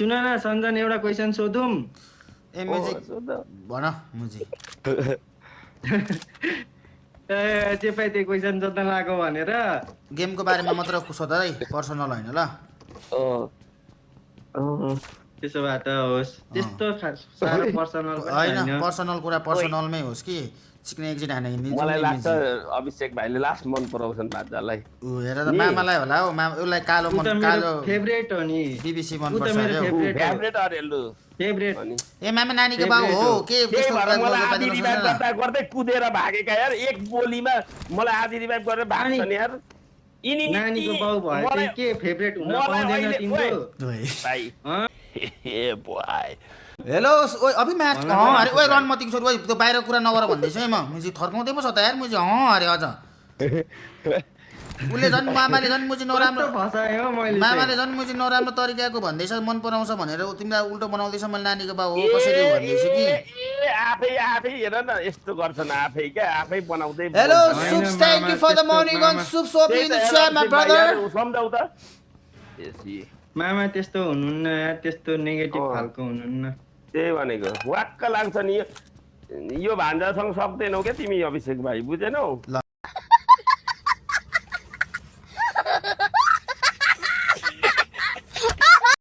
सुन न सञ्जन एउटा क्वेसन सोधौँ ए मुजी भन मुजी जे पाइ त्यो क्वेसन सोध्न लाग्यो भनेर गेमको बारेमा मात्र सोध है पर्सनल होइन ल त्यसो भए त होस् त्यस्तो साह्रो पर्सनल पनि होइन होइन पर्सनल कुरा पर्सनलमै होस् कि चिक्ने एकजिट हाने हिँड्ने मलाई लाग्छ अभिषेक भाइले लास्ट मन पराउँछन् भान्जालाई हेर त मामालाई होला हौ उसलाई कालो ऊ मन त कालो मेरो फेभरेट हो नि बिबिसी मन ऊ त पर्छ मेरो अरे फेभरेट हो फेभरेट अरे लु फेभरेट ए मामा नानीको बाउ हो के त्यही भएर मलाई आधी रिभाइभ गर्दा गर्दै कुदेर भागेका यार एक बोलीमा मलाई आधी रिभाइभ गरेर भाग्छन् यार नानीको बाउ भए चाहिँ के फेभरेट हुन पाउँदैन तिम्रो भाइ ए बोय हेलो ओइ अभि म्याच अरे ओइ रणमतीको छोरी ओइ त्यो बाहिर कुरा नगर भन्दैछु है म मुजी थर्काउँदै पो छ त यार मुजी अरे अझ उसले झन् मामाले झन् मुजी नराम्रो फसायो मैले मामाले झन् मुजी नराम्रो तरिकाको भन्दैछ मन पराउँछ भनेर तिमीलाई उल्टो बनाउँदैछ मैले नानीको बाउ हो कसरी हो भन्दैछु कि आफै हेर न यस्तो गर्छन् आफै क्या आफै बनाउँदै हेलो सुप्स thank you for the morning अन सुप्स hope in the share my brother सम्झाउ त एसी मामा त्यस्तो हुनुहुन्न यार त्यस्तो नेगेटिभ खालको हुनुहुन्न त्यही भनेको वाक्क लाग्छ नि यो भान्जासँग सक्दैनौ क्या तिमी अभिषेक भाइ बुझेनौ